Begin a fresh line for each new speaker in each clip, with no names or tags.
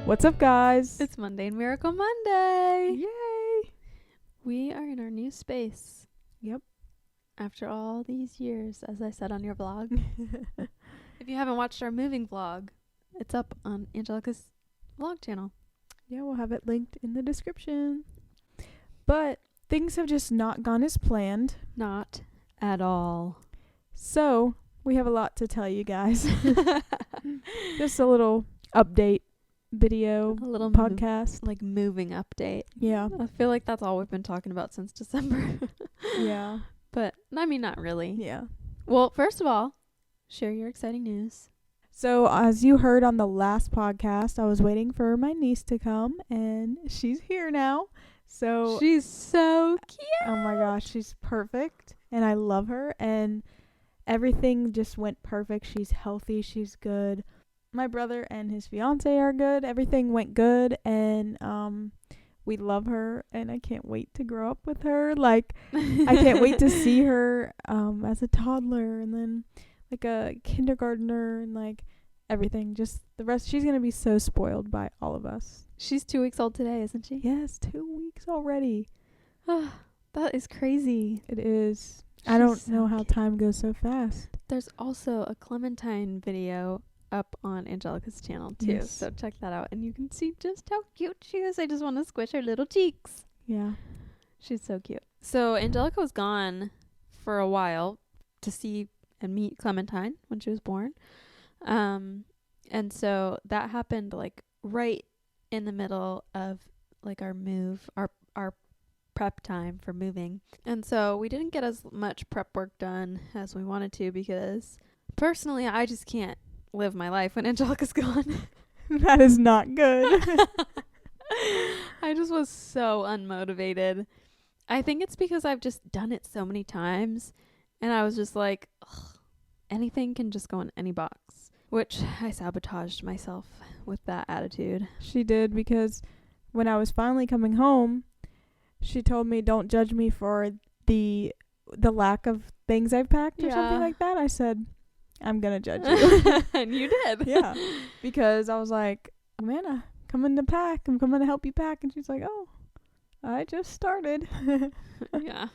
What's up, guys?
It's Monday and Miracle Monday.
Yay!
We are in our new space.
Yep.
After all these years, as I said on your vlog. If you haven't watched our moving vlog, it's up on Angelica's vlog channel.
Yeah, we'll have it linked in the description. But things have just not gone as planned.
Not at all.
So, we have a lot to tell you guys. Just a little update video
A little
podcast.
moving update.
Yeah.
I feel like that's all we've been talking about since December.
Yeah.
But, I mean, not really.
Yeah.
Well, first of all, share your exciting news.
So, as you heard on the last podcast, I was waiting for my niece to come, and she's here now. So,
She's so cute.
oh my gosh, she's perfect, and I love her, and everything just went perfect. She's healthy, she's good. My brother and his fiance are good. Everything went good, and we love her, and I can't wait to grow up with her. Like, I can't wait to see her as a toddler, and then like a kindergartner, and like everything. Just the rest. She's gonna be so spoiled by all of us.
She's 2 weeks old today, isn't she?
Yes, 2 weeks already.
That is crazy.
It is. I
She's
don't
so
know how
cute.
time goes so fast.
There's also a Clementine video up on Angelica's channel too.
Yes.
So check that out and you can see just how cute she is. I just want to squish her little cheeks.
Yeah.
She's so cute. So Angelica was gone for a while to see and meet Clementine when she was born. And so that happened like right in the middle of like our move, our prep time for moving. And so we didn't get as much prep work done as we wanted to because personally I just can't live my life when Angelica's gone.
That is not good.
I just was so unmotivated. I think it's because I've just done it so many times and I was just like, ugh, anything can just go in any box, which I sabotaged myself with that attitude.
She did, because when I was finally coming home, she told me, don't judge me for the lack of things I've packed or something
Yeah.
like that. I said, I'm going to judge you.
And you did.
Yeah. Because I was like, Amanda, coming to pack. I'm coming to help you pack. And she's like, oh, I just started.
Yeah.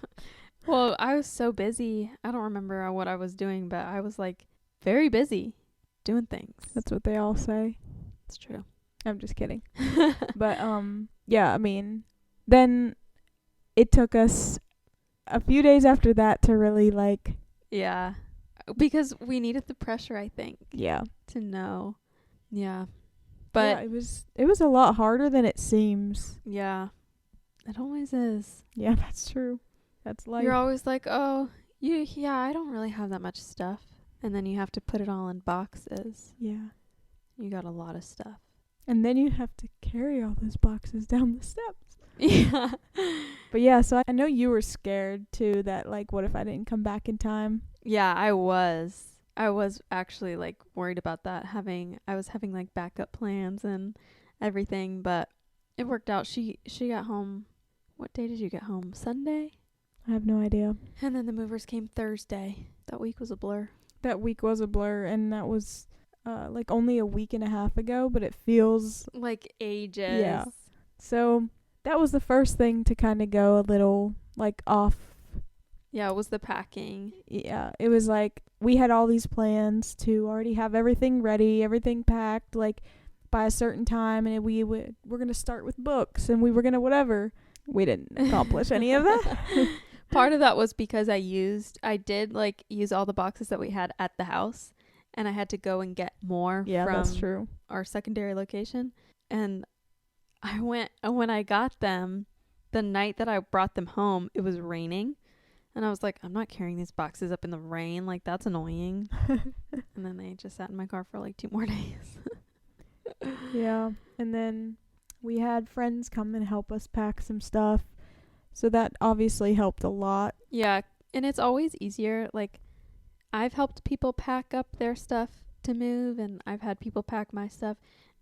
Well, I was so busy. I don't remember what I was doing, but I was like very busy doing things.
That's what they all say.
It's true.
I'm just kidding. But, yeah, I mean, then it took us a few days after that to really, like,
Yeah. Because we needed the pressure, I think,
yeah.
to know. Yeah.
But
But
it was a lot harder than it seems.
yeah, it always is.
Yeah, that's true. That's life.
You're always like, oh, I don't really have that much stuff. And then you have to put it all in boxes.
Yeah.
You got a lot of stuff.
And then you have to carry all those boxes down the steps.
Yeah.
But yeah, so I know you were scared too that, like, what if I didn't come back in time?
Yeah, I was actually like worried about that. I was having like backup plans and everything, but it worked out. She got home. What day did you get home? Sunday?
I have no idea.
And then the movers came Thursday. That week was a blur.
That week was a blur, and that was like only a week and a half ago, but it feels
Like ages.
Yeah. so. That was the first thing to kind of go a little like off.
Yeah, it was the packing.
Yeah, it was like we had all these plans to already have everything ready, everything packed, like by a certain time, and we're going to start with books, and we were going to whatever. We didn't accomplish any of that.
Part of that was because I did like use all the boxes that we had at the house, and I had to go and get more
Yeah, that's
from
true.
our secondary location. And when I got them, the night that I brought them home, it was raining. And I was like, I'm not carrying these boxes up in the rain. Like, that's annoying. And then they just sat in my car for like 2 more days.
Yeah, and then we had friends come and help us pack some stuff. So that obviously helped a lot.
Yeah, and it's always easier. Like, I've helped people pack up their stuff to move, and I've had people pack my stuff.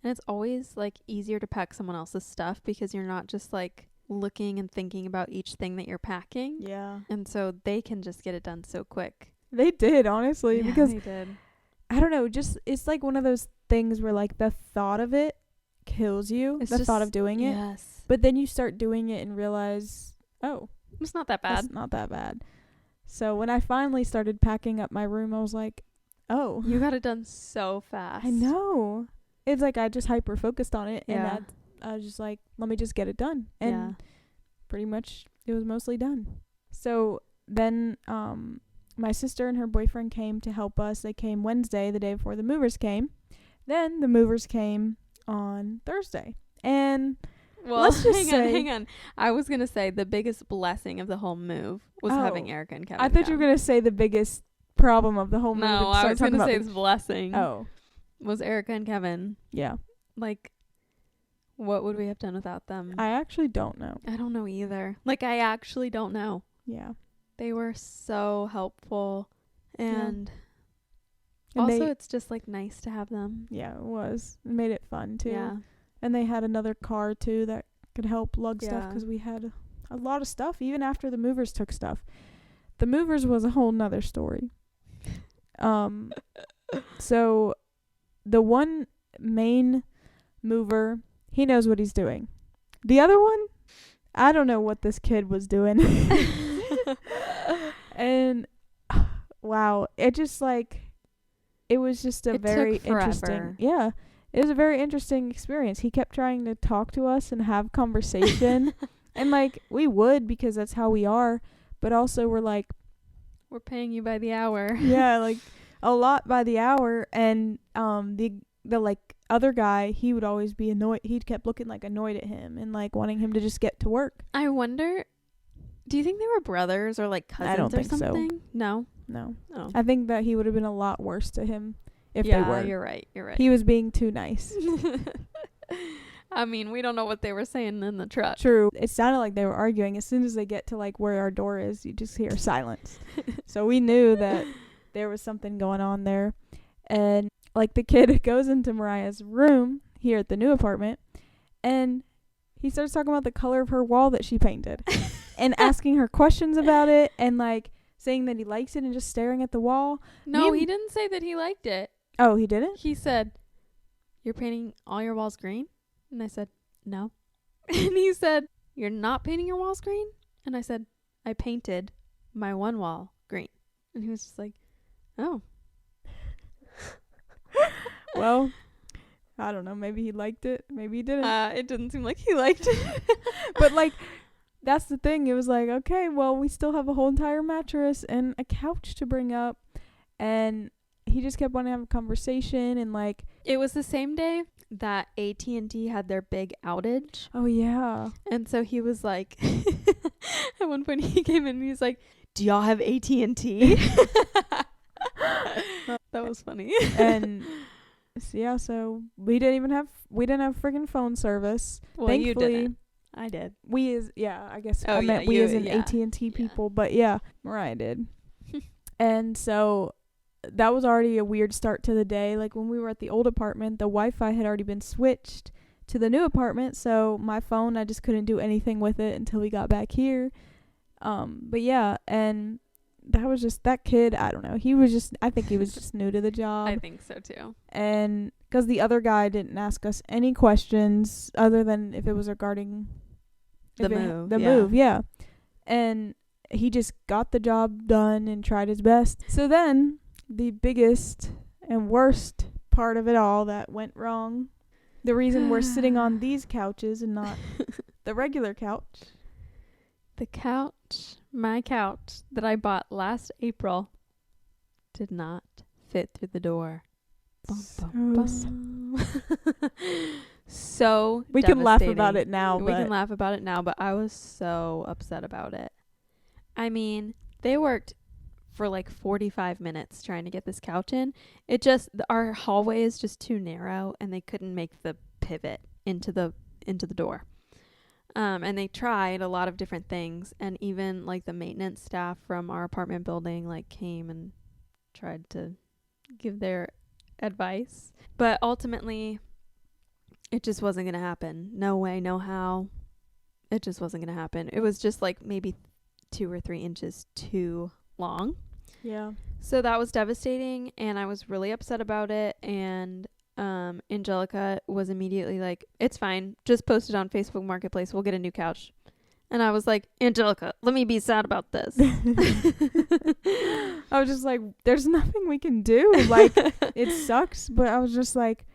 And it's always like easier to pack someone else's stuff because you're not just like looking and thinking about each thing that you're packing.
Yeah.
And so they can just get it done so quick.
They did, honestly, because
they did.
I don't know, just it's like one of those things where like the thought of it kills you,
It's
the
just,
thought of doing it.
yes.
But then you start doing it and realize, oh,
It's not that bad.
that's not that bad. So when I finally started packing up my room, I was like, oh.
You got it done so fast.
I know. It's like I just hyper focused on it,
Yeah.
and I was just like, let me just get it done. And pretty much it was mostly done. So then my sister and her boyfriend came to help us. They came Wednesday, the day before the movers came. Then the movers came on Thursday. And
well,
let's just
hang on. I was going to say the biggest blessing of the whole move was having Erica and Kevin.
I thought you were going to say the biggest problem of the whole move.
No, I was going to say this blessing.
Oh.
Was Erica and Kevin.
Yeah.
Like, what would we have done without them?
I actually don't know.
I don't know either. Like, I actually don't know.
Yeah.
They were so helpful. And
And
also, it's just, like, nice to have them.
Yeah, it was. It made it fun, too.
Yeah.
And they had another car, too, that could help lug stuff
Yeah.
because we had a lot of stuff, even after the movers took stuff. The movers was a whole nother story. So the one main mover, he knows what he's doing. The other one, I don't know what this kid was doing. And wow, it just like, it was just
It
very
took forever.
interesting. Yeah. It was a very interesting experience. He kept trying to talk to us and have conversation. And like, we would because that's how we are. But also we're like,
We're paying you by the hour.
yeah, like a lot by the hour. And the like other guy, he would always be annoyed. He kept looking like annoyed at him and like wanting him to just get to work.
I wonder, do you think they were brothers or like cousins
don't
or
think so.
something? No.
No.
Oh.
I think that he would have been a lot worse to him if
Yeah,
they were.
you're right. You're right.
He was being too nice.
I mean, we don't know what they were saying in the truck.
True. It sounded like they were arguing. As soon as they get to like where our door is, you just hear silence. So we knew that there was something going on there. And like the kid goes into Mariah's room here at the new apartment, and he starts talking about the color of her wall that she painted and asking her questions about it and like saying that he likes it and just staring at the wall.
No, he didn't say that he liked it.
Oh, he didn't?
He said, "You're painting all your walls green?" And I said, "No." And he said, "You're not painting your walls green?" And I said, "I painted my one wall green." And he was just like, "Oh."
Well, I don't know. Maybe he liked it. Maybe he didn't.
It didn't seem like he liked it.
But like, that's the thing. It was like, okay, well, we still have a whole entire mattress and a couch to bring up. And he just kept wanting to have a conversation and like.
It was the same day that AT&T had their big outage.
Oh, yeah.
And so he was like, at one point he came in and he's like, "Do y'all have AT&T?" That was funny.
And yeah, so we didn't have freaking phone service.
Well,
Thankfully,
you didn't. I did.
I guess
Oh,
I meant
yeah,
we
you-
as in
yeah.
AT&T people, but yeah, Mariah did. And so that was already a weird start to the day. Like when we were at the old apartment, the Wi-Fi had already been switched to the new apartment, so my phone, I just couldn't do anything with it until we got back here. But yeah, and that was just that kid. I don't know. I think he was just new to the job.
I think so too.
And because the other guy didn't ask us any questions other than if it was regarding
The move,
The
yeah.
move, yeah. And he just got the job done and tried his best. So then the biggest and worst part of it all that went wrong, the reason we're sitting on these couches and not the regular couch.
The couch, my couch that I bought last April, did not fit through the door. Bum, bum, bum. So
We can laugh
devastating.
about it now,
We
but
can laugh about it now, but I was so upset about it. I mean, they worked for like 45 minutes trying to get this couch in. Our hallway is just too narrow, and they couldn't make the pivot into the door. And they tried a lot of different things, and even like the maintenance staff from our apartment building like came and tried to give their advice. But ultimately, it just wasn't going to happen. No way, no how. It just wasn't going to happen. It was just like maybe 2 or 3 inches too long.
yeah.
So that was devastating, and I was really upset about it. And Angelica was immediately like, it's fine. Just post it on Facebook Marketplace. We'll get a new couch. And I was like, Angelica, let me be sad about this.
I was just like, there's nothing we can do. Like, it sucks. But I was just like,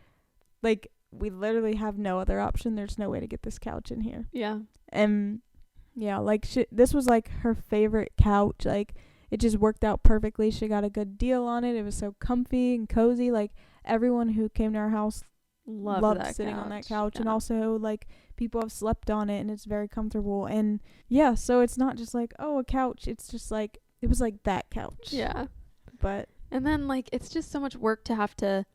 we literally have no other option. There's no way to get this couch in here.
Yeah.
And yeah, like this was like her favorite couch. Like, it just worked out perfectly. She got a good deal on it. It was so comfy and cozy. Like, everyone who came to our house loved sitting on that couch. And also, like, people have slept on it and it's very comfortable. And yeah, so it's not just like, oh, a couch. It's just like, it was like that couch.
Yeah.
But
and then, like, it's just so much work to have to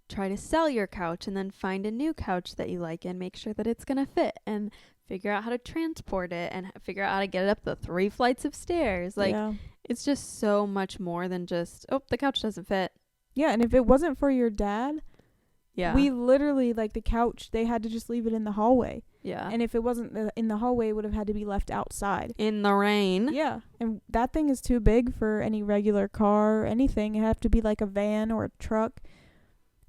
try to sell your couch and then find a new couch that you like and make sure that it's going to fit and figure out how to transport it and figure out how to get it up the 3 flights of stairs. Like,
yeah.
It's just so much more than just, oh, the couch doesn't fit.
Yeah, and if it wasn't for your dad,
Yeah.
we literally, like, the couch, they had to just leave it in the hallway.
Yeah.
And if it wasn't in the hallway, it would have had to be left outside.
In the rain.
Yeah. And that thing is too big for any regular car or anything. It have to be like a van or a truck.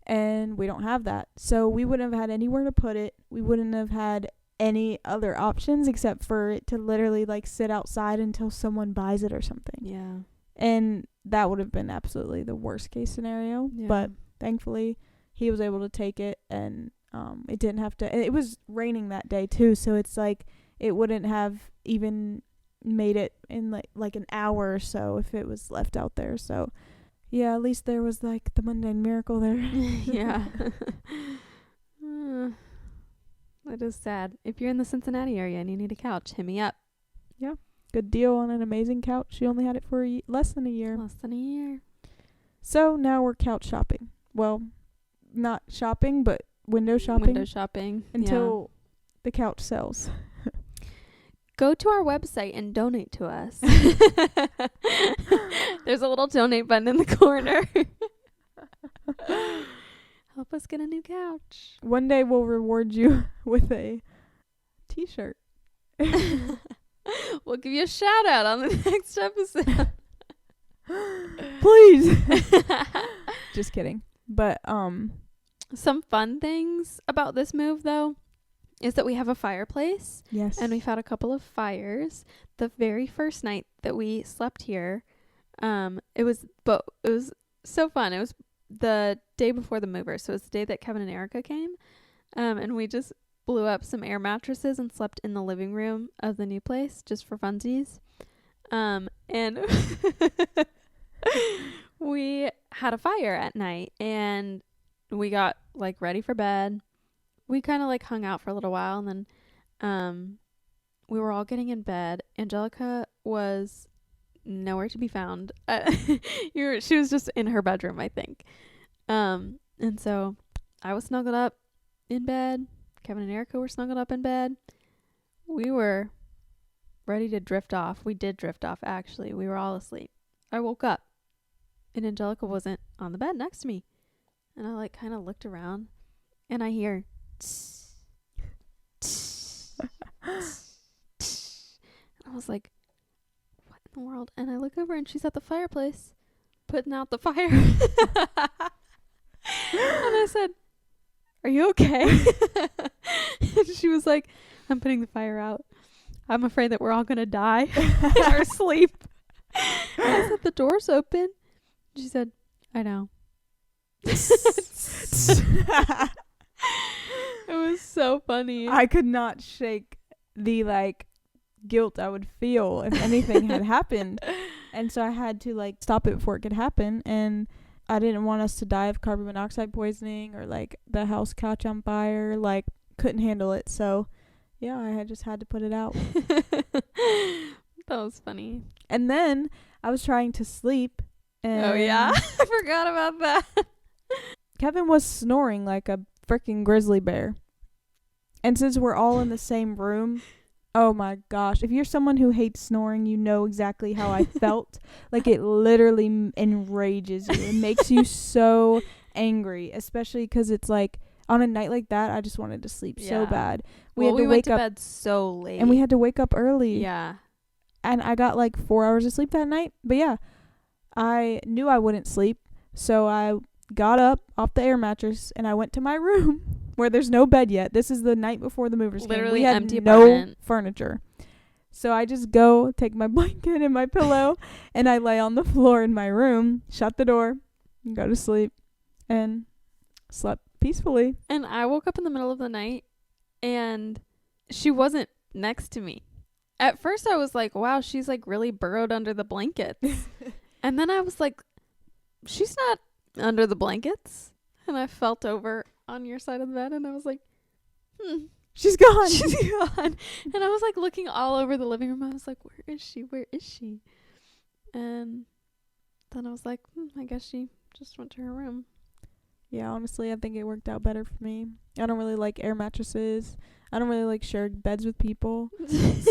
And we don't have that. So we wouldn't have had anywhere to put it. We wouldn't have had any other options except for it to literally, like, sit outside until someone buys it or something.
Yeah.
And that would have been absolutely the worst case scenario.
Yeah.
But thankfully, he was able to take it, and it didn't have to. It was raining that day too, so it's like it wouldn't have even made it in like an hour or so if it was left out there. So yeah, at least there was like the mundane miracle there.
Yeah. That is sad. If you're in the Cincinnati area and you need a couch, hit me up.
Yeah, good deal on an amazing couch. She only had it for less than a year.
Less than a year.
So now we're couch shopping. Well, not shopping, but window shopping.
Window shopping.
Until the couch sells.
Go to our website and donate to us. There's a little donate button in the corner. Help us get a new couch.
One day we'll reward you with a t-shirt.
We'll give you a shout out on the next episode.
Please. Just kidding. But
some fun things about this move though is that we have a fireplace.
Yes.
And we've had a couple of fires. The very first night that we slept here, it was so fun. It was the day before the mover, so it was the day that Kevin and Erica came. And we just blew up some air mattresses and slept in the living room of the new place just for funsies. And we had a fire at night and we got like ready for bed. We kind of like hung out for a little while and then we were all getting in bed. Angelica was nowhere to be found. She was just in her bedroom, I think. And so I was snuggled up in bed. Kevin and Erica were snuggled up in bed. We were ready to drift off. We did drift off, actually. We were all asleep. I woke up and Angelica wasn't on the bed next to me. And I like kind of looked around and I hear tss, tss, tss, tss. And I was like, what in the world? And I look over and she's at the fireplace putting out the fire. And I said, are you okay? And she was like, I'm putting the fire out. I'm afraid that we're all going to die in our sleep. And I said, the door's open. She said, I know. It was so funny.
I could not shake the like guilt I would feel if anything had happened. And so I had to like stop it before it could happen. And I didn't want us to die of carbon monoxide poisoning or like the house catch on fire. Like, couldn't handle it. So yeah, I just had to put it out.
That was funny.
And then I was trying to sleep. And
oh yeah, I forgot about that.
Kevin was snoring like a freaking grizzly bear. And since we're all in the same room, oh my gosh. If you're someone who hates snoring, you know exactly how I felt. Like, it literally enrages you. It makes you so angry, especially because it's like on a night like that, I just wanted to sleep so bad.
We went to bed so late.
And we had to wake up early.
Yeah.
And I got like 4 hours of sleep that night. But yeah, I knew I wouldn't sleep. So I got up off the air mattress and I went to my room where there's no bed yet. This is the night before the movers came.
Literally
We had
empty
no
apartment.
furniture. So I just go take my blanket and my pillow and I lay on the floor in my room, shut the door, and go to sleep, and slept peacefully.
And I woke up in the middle of the night and she wasn't next to me. At first I was like, wow, she's like really burrowed under the blankets. And then I was like, she's not under the blankets. And I felt over on your side of the bed and I was like,
She's gone.
she's gone. And I was like looking all over the living room. I was like, where is she? Where is she? And then I was like, I guess she just went to her room.
Yeah, honestly, I think it worked out better for me. I don't really like air mattresses. I don't really like sharing beds with people.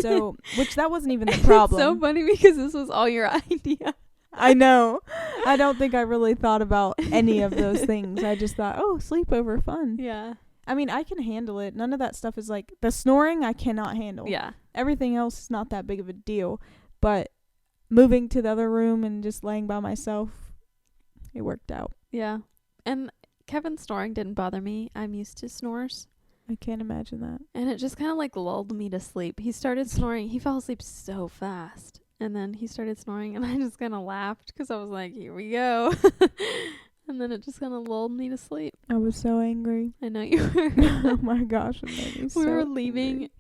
So, which that wasn't even the problem.
It's so funny because this was all your idea.
I know. I don't think I really thought about any of those things. I just thought, oh, sleepover, fun.
Yeah.
I mean, I can handle it. None of that stuff is like, the snoring I cannot handle.
Yeah.
Everything else is not that big of a deal. But moving to the other room and just laying by myself, it worked out.
Yeah. And Kevin's snoring didn't bother me. I'm used to snores.
I can't imagine that.
And it just kind of like lulled me to sleep. He started snoring. He fell asleep so fast. And then he started snoring and I just kind of laughed because I was like, here we go. And then it just kind of lulled me to sleep.
I was so angry.
I know you were.
Oh my gosh, it made me so
We were leaving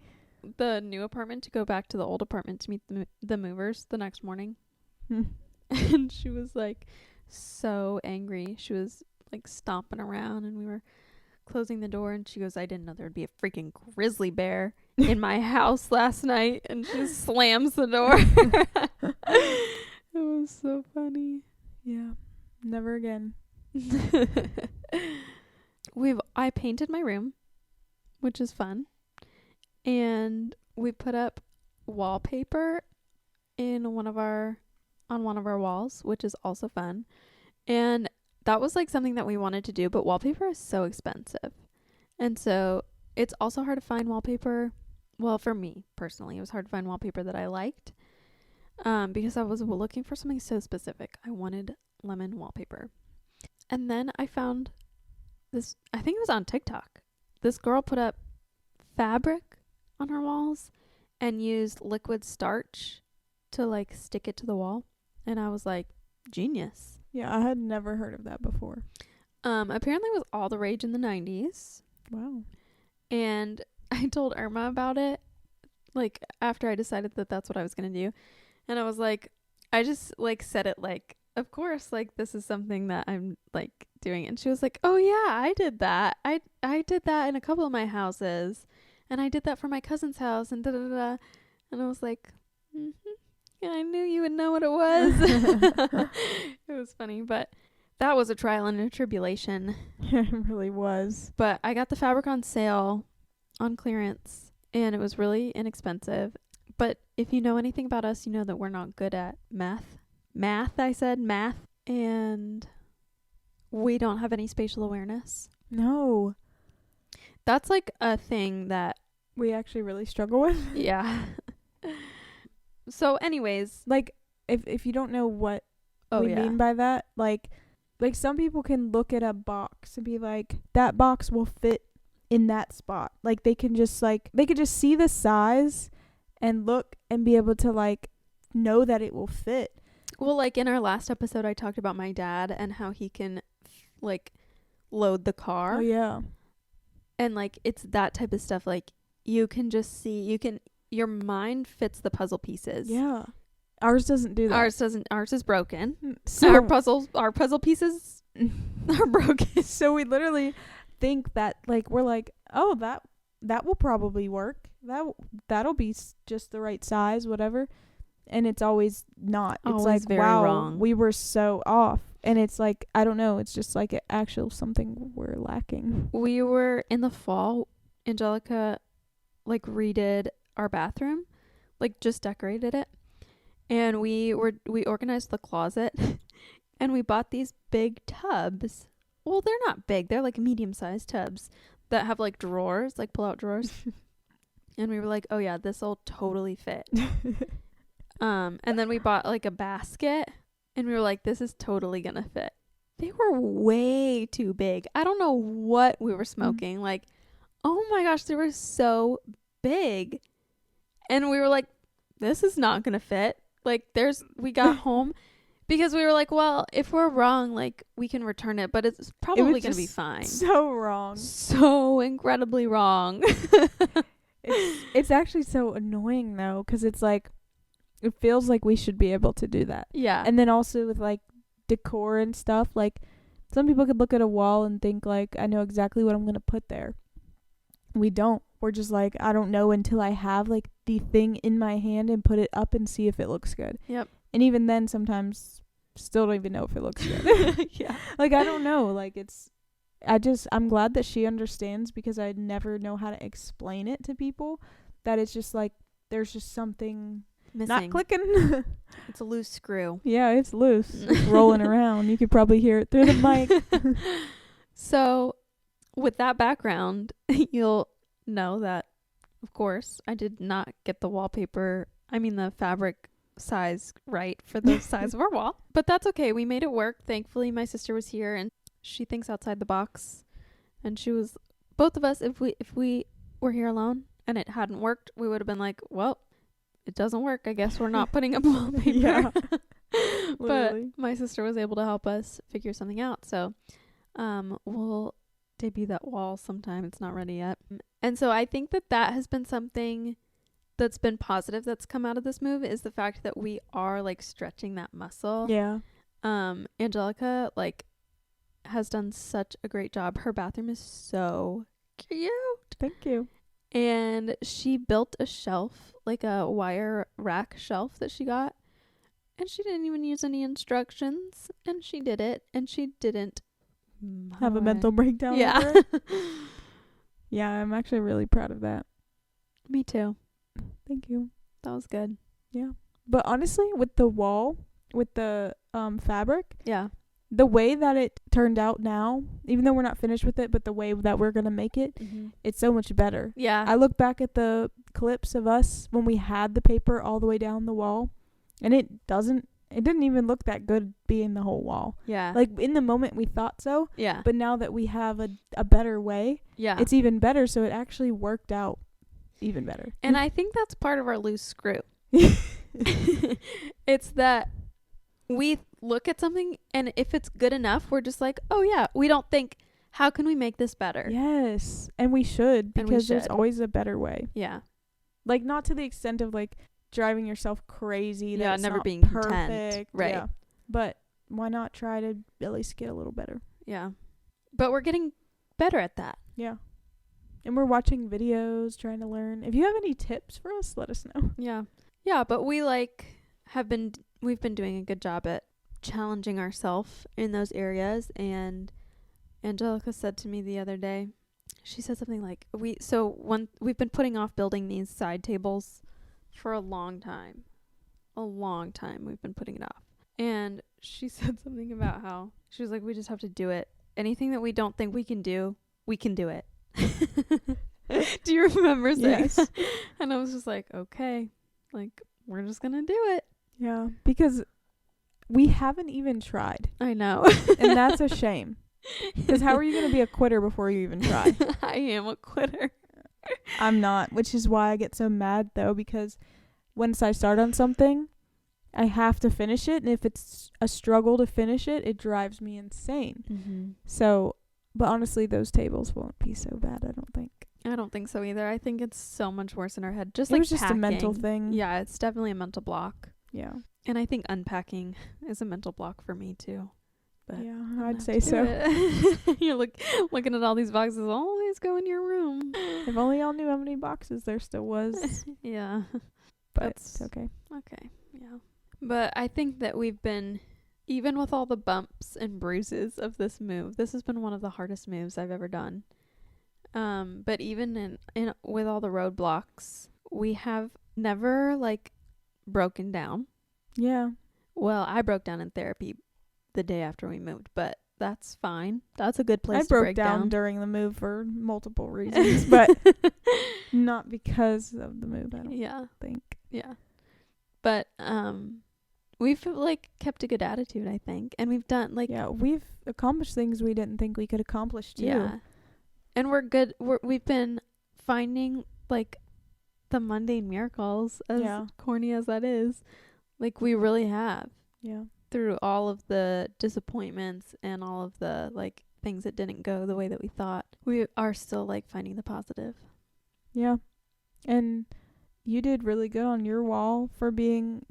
angry.
the new apartment to go back to the old apartment to meet the movers the next morning. And she was like so angry. She was like stomping around and we were closing the door and she goes, I didn't know there'd be a freaking grizzly bear in my house last night. And she just slams the door. It was so funny.
Yeah, never again.
I painted my room, which is fun. And we put up wallpaper on one of our walls, which is also fun. And that was like something that we wanted to do, but wallpaper is so expensive. And so it's also hard to find wallpaper. Well, for me personally, it was hard to find wallpaper that I liked. Because I was looking for something so specific. I wanted lemon wallpaper. And then I found this, I think it was on TikTok. This girl put up fabric on her walls and used liquid starch to like stick it to the wall. And I was like, genius.
Yeah, I had never heard of that before.
Apparently it was all the rage in the 90s.
Wow.
And I told Irma about it, like, after I decided that that's what I was going to do. And I was like, I just, like, said it, like, of course, like, this is something that I'm, like, doing. And she was like, oh, yeah, I did that. I did that in a couple of my houses. And I did that for my cousin's house, and da-da-da-da. And I was like, yeah, I knew you would know what it was. It was funny, but that was a trial and a tribulation.
It really was.
But I got the fabric on sale, on clearance, and it was really inexpensive. But if you know anything about us, you know that we're not good at math. Math. And we don't have any spatial awareness.
No.
That's like a thing that
We actually really struggle with.
yeah. So anyways,
Like, if you don't know what we mean by that, like some people can look at a box and be like, that box will fit in that spot. Like, they could just see the size and look and be able to, like, know that it will fit.
Well, like in our last episode, I talked about my dad and how he can, like, load the car.
Oh, yeah.
And, like, it's that type of stuff. Like, you can just see, your mind fits the puzzle pieces.
Yeah. Ours doesn't do that.
Ours is broken.
So
Our puzzle pieces are broken.
So we literally think that, like, we're like, oh, that will probably work. That'll be just the right size, whatever. And it's always not. It's
Always
like,
very
wow,
wrong.
we were so off. And it's like, I don't know. It's just like actual something we're lacking.
We were in the fall. Angelica, like, redid our bathroom, like, just decorated it. And we organized the closet and we bought these big tubs. Well, they're not big. They're like medium-sized tubs that have like drawers, like pull-out drawers. And we were like, oh yeah, this'll totally fit. And then we bought like a basket and we were like, this is totally gonna fit. they were way too big. I don't know what we were smoking. Like, oh my gosh, they were so big. And we were like, this is not going to fit. Like, we got home because we were like, well, if we're wrong, like, we can return it, but it's probably going to be fine.
So wrong.
So incredibly wrong.
It's actually so annoying though, because it's like, it feels like we should be able to do that.
Yeah.
And then also with like decor and stuff, like some people could look at a wall and think like, I know exactly what I'm going to put there. We don't. We're just like, I don't know until I have like the thing in my hand and put it up and see if it looks good.
Yep.
And even then sometimes still don't even know if it looks good.
Yeah.
Like, I don't know. Like, I'm glad that she understands, because I never know how to explain it to people, that it's just like, there's just something
Missing.
not clicking.
It's a loose screw.
Yeah, it's loose. It's rolling around. You could probably hear it through the mic.
So, with that background, you'll know that, of course, I did not get the fabric size right for the size of our wall. But that's okay. We made it work. Thankfully, my sister was here, and she thinks outside the box. And she was, both of us, if we were here alone and it hadn't worked, we would have been like, well, it doesn't work. I guess we're not putting up wallpaper.
Yeah.
But my sister was able to help us figure something out. So we'll debut that wall sometime. It's not ready yet. And so I think that has been something that's been positive that's come out of this move, is the fact that we are like stretching that muscle.
Yeah.
Angelica like has done such a great job. Her bathroom is so cute.
Thank you.
And she built a shelf, like a wire rack shelf that she got. And she didn't even use any instructions. And she did it. And she didn't
have a mental breakdown.
Yeah.
Over it. Yeah, I'm actually really proud of that.
Me too.
Thank you.
That was good.
Yeah. But honestly, with the wall, with the fabric,
Yeah.
the way that it turned out now, even though we're not finished with it, but the way that we're going to make it, it's so much better.
Yeah.
I look back at the clips of us when we had the paper all the way down the wall, and it didn't even look that good being the whole wall.
Yeah.
Like, in the moment we thought so,
Yeah.
but now that we have a better way,
Yeah.
it's even better, so it actually worked out even better.
And I think that's part of our loose screw. It's that we look at something, and if it's good enough, we're just like, oh yeah. We don't think, how can we make this better?
Yes, and we should, because there's always a better way.
Yeah.
Like, not to the extent of like driving yourself crazy.
Yeah,
That it's
never
not
being
perfect.
content. Right.
Yeah. But why not try to at least get a little better?
Yeah. But we're getting better at that.
Yeah. And we're watching videos, trying to learn. If you have any tips for us, let us know.
Yeah. Yeah, but we we've been doing a good job at challenging ourselves in those areas. And Angelica said to me the other day, she said something like, we've been putting off building these side tables for a long time. We've been putting it off. And she said something about how she was like, we just have to do it. Anything that we don't think we can do it. Do you remember saying?
Yes.
And I was just like, okay, like, we're just gonna do it.
Yeah. Because we haven't even tried.
I know.
And that's a shame. Because how are you going to be a quitter before you even try?
I am a quitter.
I'm not, which is why I get so mad, though, because once I start on something, I have to finish it. And if it's a struggle to finish it, it drives me insane.
Mm-hmm.
So, but honestly, those tables won't be so bad, I don't think.
I don't think so either. I think it's so much worse in our head. Just
It
like
was just
packing.
a mental thing.
Yeah, it's definitely a mental block.
Yeah.
And I think unpacking is a mental block for me too. But
Yeah,
I'm gonna
I'd
have
say
to do
so.
it. You're looking at all these boxes. Oh, these go in your room.
If only y'all knew how many boxes there still was.
Yeah.
But it's okay.
Okay. Yeah. But I think that we've been, even with all the bumps and bruises of this move, this has been one of the hardest moves I've ever done. But even in with all the roadblocks, we have never like broken down.
Yeah.
Well, I broke down in therapy the day after we moved, but that's fine. That's a good place to
I broke
break
down during the move for multiple reasons, but not because of the move, I don't think.
Yeah. But we've like kept a good attitude, I think. And we've done like
Yeah, we've accomplished things we didn't think we could accomplish too.
yeah. And we're good. We've been finding like the mundane miracles, as corny as that is. Like we really have.
Yeah.
Through all of the disappointments and all of the like things that didn't go the way that we thought, we are still like finding the positive.
Yeah. And you did really good on your wall for being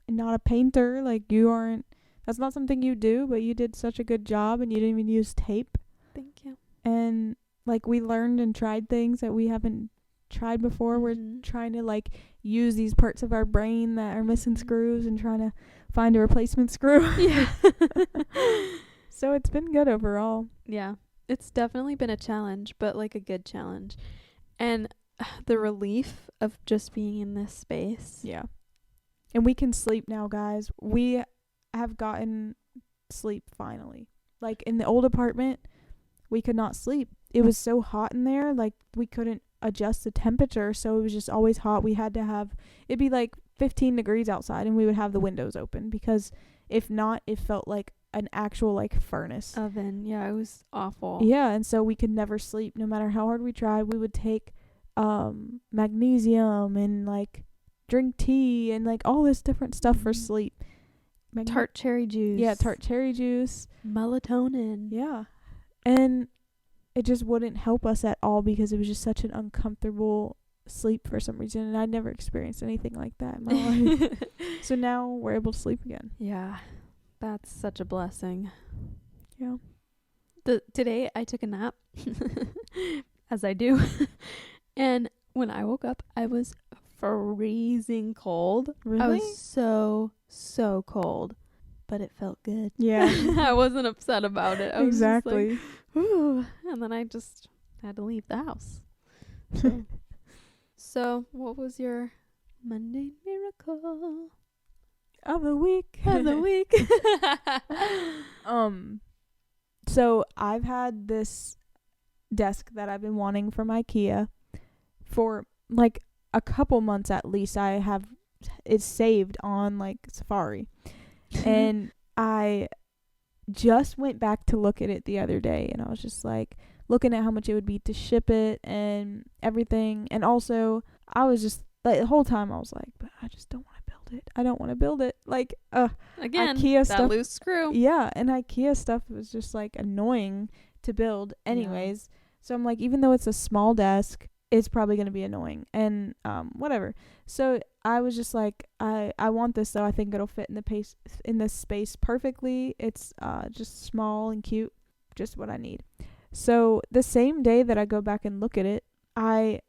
not a painter. Like that's not something you do, but you did such a good job, and you didn't even use tape.
Thank you.
And like we learned and tried things that we haven't tried before. We're trying to like use these parts of our brain that are missing screws and trying to find a replacement screw.
Yeah.
So it's been good overall.
Yeah. It's definitely been a challenge, but like a good challenge. And the relief of just being in this space.
Yeah. And we can sleep now, guys. We have gotten sleep finally. Like in the old apartment, we could not sleep. It was so hot in there, like we couldn't adjust the temperature, so it was just always hot. We had to have, it'd be like 15 degrees outside, and we would have the windows open, because if not, it felt like an actual like furnace
oven. Yeah, it was awful.
Yeah, and so we could never sleep. No matter how hard we tried, we would take magnesium and like drink tea and like all this different stuff for sleep.
Tart cherry juice.
Yeah, tart cherry juice.
Melatonin.
Yeah. And it just wouldn't help us at all, because it was just such an uncomfortable sleep for some reason, and I'd never experienced anything like that in my life. So now we're able to sleep again.
Yeah. That's such a blessing.
Yeah.
Today I took a nap, as I do. And when I woke up, I was freezing cold.
Really?
I was so cold, but it felt good.
Yeah.
I wasn't upset about it. I was
exactly.
just like, ooh. And then I just had to leave the house. So what was your Monday miracle
of the week? So I've had this desk that I've been wanting from IKEA for like a couple months at least. I have it saved on like Safari. And I just went back to look at it the other day, and I was just like looking at how much it would be to ship it and everything. And also I was just like, the whole time I was like, but I just don't want to build it. I don't want to build it. Like
again,
IKEA
that
stuff,
loose screw.
Yeah, and IKEA stuff was just like annoying to build anyways. Yeah. So I'm like, even though it's a small desk, it's probably going to be annoying, and whatever. So I was just like, I want this, though. I think it'll fit in this space perfectly. It's just small and cute, just what I need. So the same day that I go back and look at it, I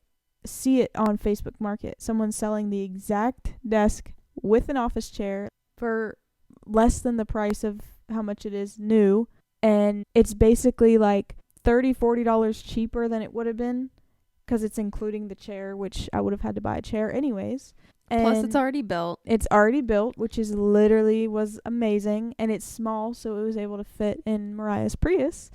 see it on Facebook Market. Someone's selling the exact desk with an office chair for less than the price of how much it is new, and it's basically like $30-$40 cheaper than it would have been, because it's including the chair, which I would have had to buy a chair anyways. And
plus it's already built.
It's already built, which is literally was amazing. And it's small, so it was able to fit in Mariah's Prius.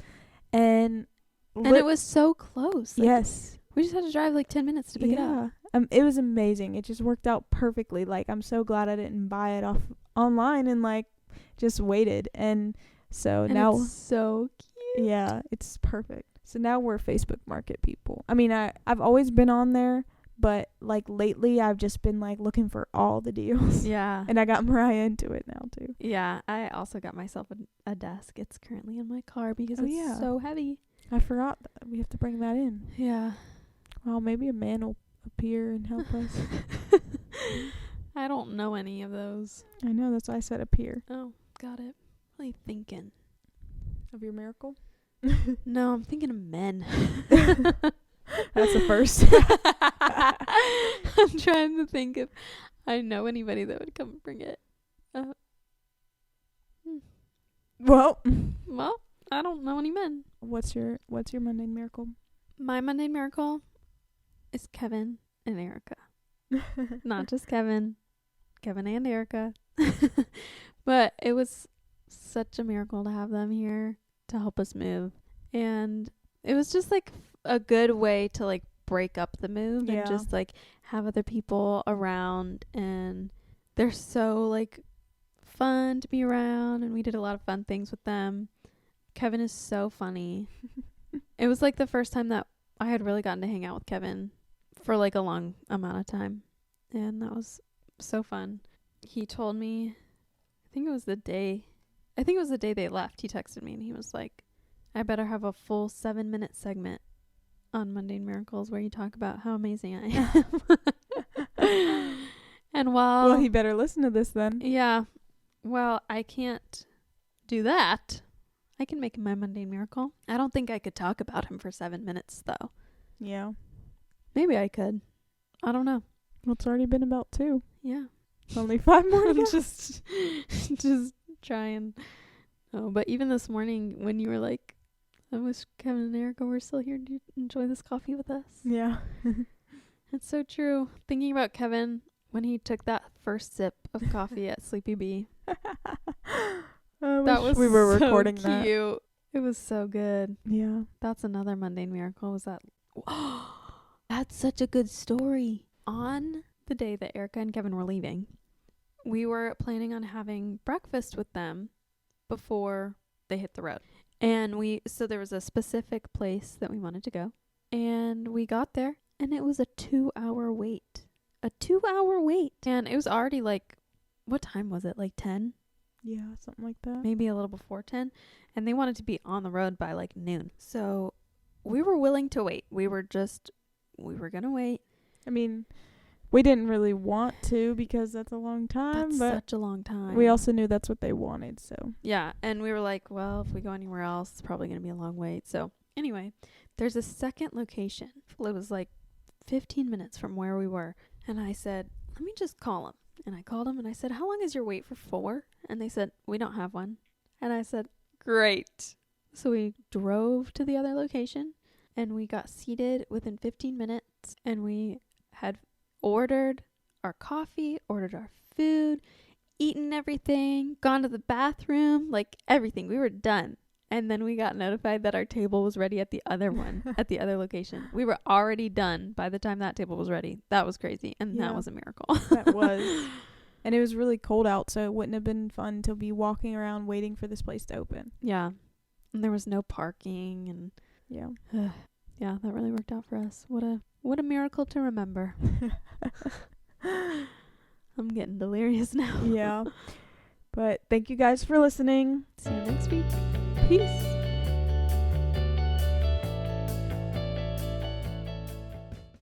And
it was so close. Like,
yes.
We just had to drive like 10 minutes to pick it up.
It was amazing. It just worked out perfectly. Like, I'm so glad I didn't buy it off online and like just waited. And so now
it's so cute.
Yeah, it's perfect. So now we're Facebook Market people. I mean, I've always been on there, but like lately I've just been like looking for all the deals.
Yeah.
And I got Mariah into it now too.
Yeah, I also got myself a desk. It's currently in my car because it's so heavy.
I forgot that we have to bring that in.
Yeah.
Well, maybe a man will appear and help us.
I don't know any of those.
I know, that's why I said appear.
Oh, got it. What are you thinking?
Of your miracle?
No, I'm thinking of men.
That's the first.
I'm trying to think if I know anybody that would come and bring it.
Well,
I don't know any men.
What's your mundane miracle?
My mundane miracle is Kevin and Erica. Not just Kevin and Erica. But it was such a miracle to have them here to help us move. And it was just like a good way to like break up the move and just like have other people around, and they're so like fun to be around, and we did a lot of fun things with them. Kevin is so funny. It was like the first time that I had really gotten to hang out with Kevin for like a long amount of time, and that was so fun. He told me, I think it was the day they left, he texted me and he was like, I better have a full 7-minute segment on Mundane Miracles where you talk about how amazing I am. And
Well, he better listen to this then.
Yeah. Well, I can't do that. I can make him my mundane miracle. I don't think I could talk about him for 7 minutes, though.
Yeah.
Maybe I could. I don't know.
Well, it's already been about 2.
Yeah.
Only 5 more to go.
just trying. Oh, but even this morning when you were like, I wish Kevin and Erica were still here to enjoy this coffee with us.
Yeah.
It's so true. Thinking about Kevin when he took that first sip of coffee at Sleepy Bee. That was
we were
so
recording
cute.
that.
It was so good.
Yeah.
That's another mundane miracle. Was that? That's such a good story. On the day that Erica and Kevin were leaving, we were planning on having breakfast with them before they hit the road. And so there was a specific place that we wanted to go. And we got there and it was a 2-hour wait. A 2-hour wait. And it was already like, what time was it? Like 10?
Yeah, something like that.
Maybe a little before 10. And they wanted to be on the road by like noon. So we were willing to wait. We were going to wait.
I mean, we didn't really want to because that's a long time.
That's
but
such a long time.
we also knew that's what they wanted, so.
Yeah, and we were like, well, if we go anywhere else, it's probably going to be a long wait. So anyway, there's a second location. It was like 15 minutes from where we were. And I said, let me just call him. And I called him and I said, how long is your wait for? And they said, we don't have one. And I said, great. So we drove to the other location and we got seated within 15 minutes and we had ordered our coffee, ordered our food, eaten everything, gone to the bathroom, like everything. We were done. And then we got notified that our table was ready at the other one, at the other location. We were already done by the time that table was ready. That was crazy. And that was a miracle.
That was. And it was really cold out, so it wouldn't have been fun to be walking around waiting for this place to open.
Yeah. And there was no parking and
yeah.
Yeah, that really worked out for us. What a miracle to remember. I'm getting delirious now.
Yeah. But thank you guys for listening.
See you next week.
Peace.